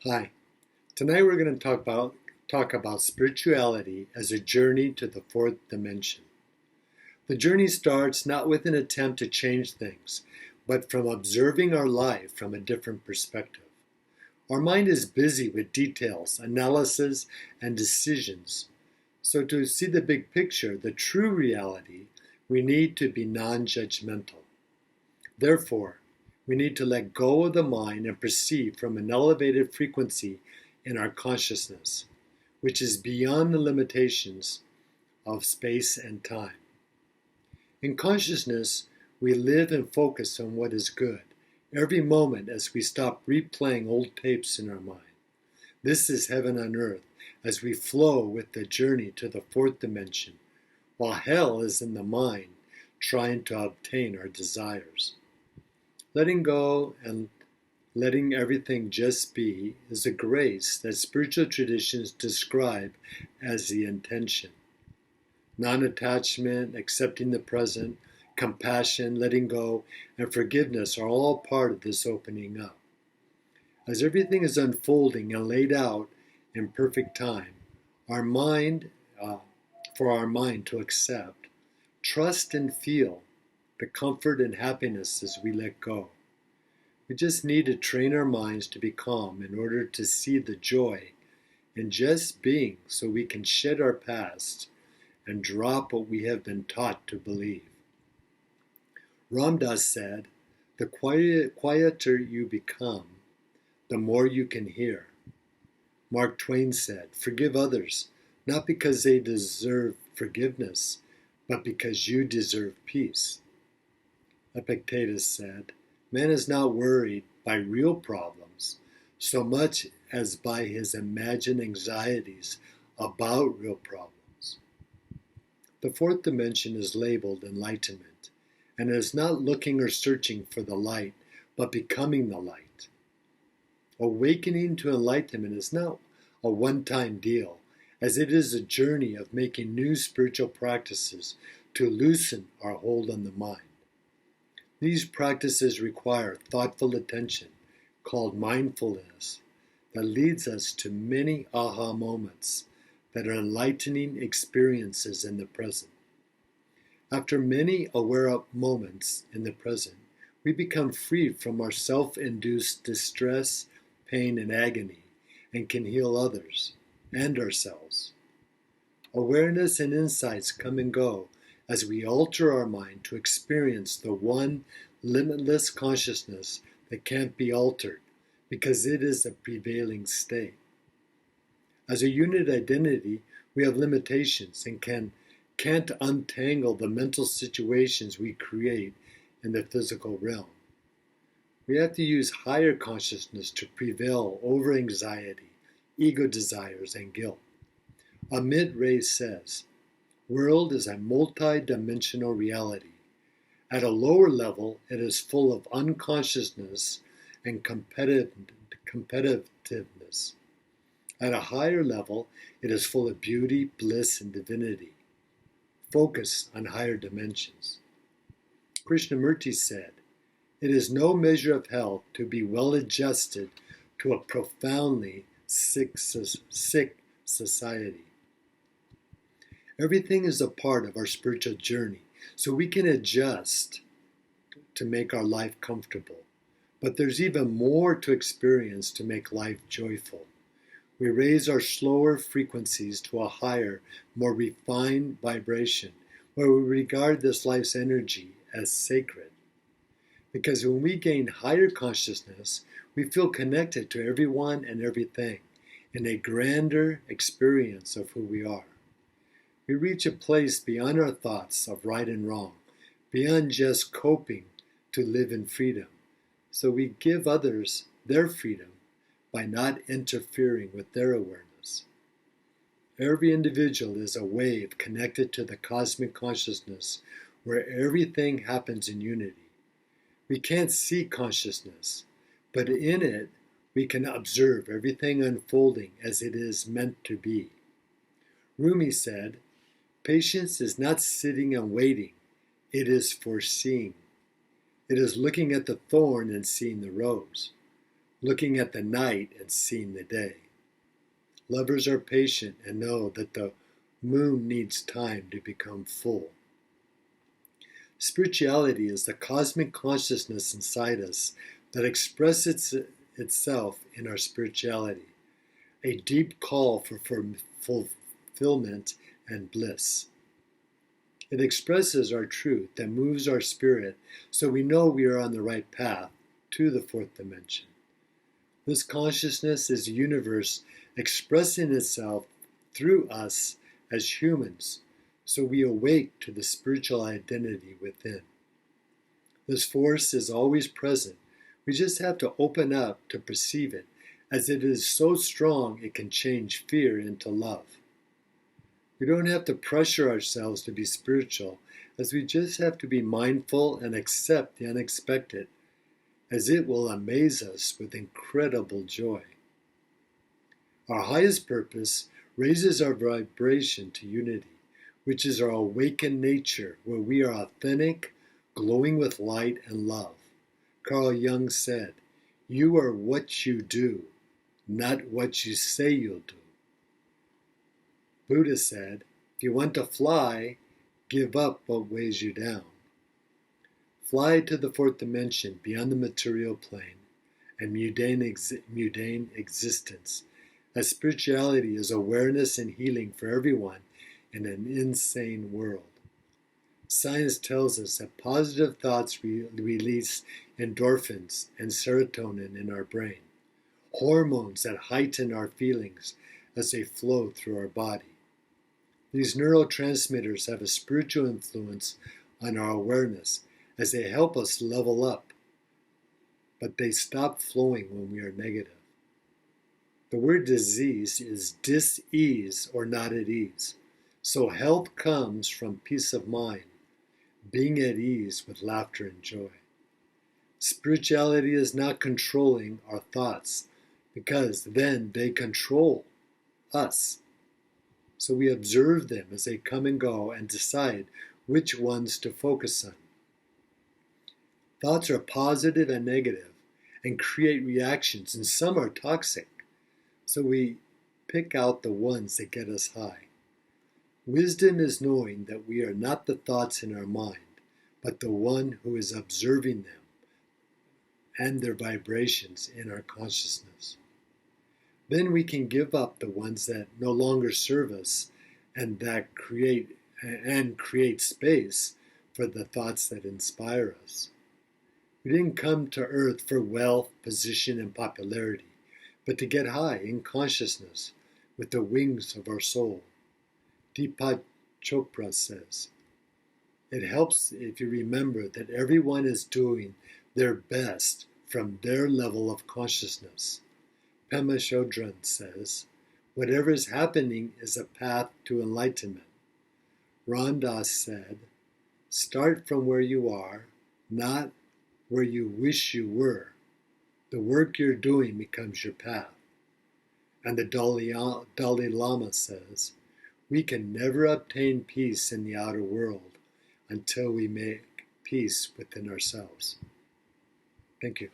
Hi. Tonight we're going to talk about spirituality as a journey to the fourth dimension. The journey starts not with an attempt to change things, but from observing our life from a different perspective. Our mind is busy with details, analysis, and decisions. So to see the big picture, the true reality, we need to be non-judgmental. Therefore, we need to let go of the mind and perceive from an elevated frequency in our consciousness, which is beyond the limitations of space and time. In consciousness, we live and focus on what is good, every moment as we stop replaying old tapes in our mind. This is heaven on earth as we flow with the journey to the fourth dimension, while hell is in the mind trying to obtain our desires. Letting go and letting everything just be is a grace that spiritual traditions describe as the intention. Non-attachment, accepting the present, compassion, letting go, and forgiveness are all part of this opening up. As everything is unfolding and laid out in perfect time, for our mind to accept, trust and feel the comfort and happiness as we let go. We just need to train our minds to be calm in order to see the joy in just being so we can shed our past and drop what we have been taught to believe. Ram Dass said, "The quieter you become, the more you can hear." Mark Twain said, "Forgive others, not because they deserve forgiveness, but because you deserve peace." Epictetus said, "Man is not worried by real problems so much as by his imagined anxieties about real problems." The fourth dimension is labeled enlightenment, and it is not looking or searching for the light, but becoming the light. Awakening to enlightenment is not a one-time deal, as it is a journey of making new spiritual practices to loosen our hold on the mind. These practices require thoughtful attention, called mindfulness, that leads us to many aha moments that are enlightening experiences in the present. After many aware moments in the present, we become free from our self-induced distress, pain, and agony, and can heal others and ourselves. Awareness and insights come and go as we alter our mind to experience the one limitless consciousness that can't be altered because it is a prevailing state. As a unit identity, we have limitations and can't untangle the mental situations we create in the physical realm. We have to use higher consciousness to prevail over anxiety, ego desires, and guilt. Amit Ray says, "World is a multi-dimensional reality. At a lower level, it is full of unconsciousness and competitiveness. At a higher level, it is full of beauty, bliss, and divinity. Focus on higher dimensions." Krishnamurti said, "It is no measure of health to be well adjusted to a profoundly sick society." Everything is a part of our spiritual journey, so we can adjust to make our life comfortable. But there's even more to experience to make life joyful. We raise our slower frequencies to a higher, more refined vibration, where we regard this life's energy as sacred. Because when we gain higher consciousness, we feel connected to everyone and everything in a grander experience of who we are. We reach a place beyond our thoughts of right and wrong, beyond just coping to live in freedom. So we give others their freedom by not interfering with their awareness. Every individual is a wave connected to the cosmic consciousness where everything happens in unity. We can't see consciousness, but in it we can observe everything unfolding as it is meant to be. Rumi said, "Patience is not sitting and waiting, it is foreseeing. It is looking at the thorn and seeing the rose. looking at the night and seeing the day. Lovers are patient and know that the moon needs time to become full. Spirituality is the cosmic consciousness inside us that expresses itself in our spirituality, a deep call for fulfillment and bliss. It expresses our truth that moves our spirit so we know we are on the right path to the fourth dimension. This consciousness is the universe expressing itself through us as humans, so we awake to the spiritual identity within. This force is always present. We just have to open up to perceive it, as it is so strong it can change fear into love. We don't have to pressure ourselves to be spiritual, as we just have to be mindful and accept the unexpected, as it will amaze us with incredible joy. Our highest purpose raises our vibration to unity, which is our awakened nature, where we are authentic, glowing with light and love. Carl Jung said, "You are what you do, not what you say you'll do." Buddha said, "If you want to fly, give up what weighs you down." Fly to the fourth dimension beyond the material plane and mundane existence, as spirituality is awareness and healing for everyone in an insane world. Science tells us that positive thoughts release endorphins and serotonin in our brain, hormones that heighten our feelings as they flow through our body. These neurotransmitters have a spiritual influence on our awareness as they help us level up, but they stop flowing when we are negative. The word disease is dis-ease or not at ease. So health comes from peace of mind, being at ease with laughter and joy. Spirituality is not controlling our thoughts, because then they control us. So we observe them as they come and go and decide which ones to focus on. Thoughts are positive and negative and create reactions, and some are toxic. So we pick out the ones that get us high. Wisdom is knowing that we are not the thoughts in our mind, but the one who is observing them and their vibrations in our consciousness. Then we can give up the ones that no longer serve us and that create space for the thoughts that inspire us. We didn't come to earth for wealth, position, and popularity, but to get high in consciousness with the wings of our soul. Deepak Chopra says, "It helps if you remember that everyone is doing their best from their level of consciousness." Pema Chodron says, "Whatever is happening is a path to enlightenment." Ram Dass said, "Start from where you are, not where you wish you were. The work you're doing becomes your path." And the Dalai Lama says, "We can never obtain peace in the outer world until we make peace within ourselves." Thank you.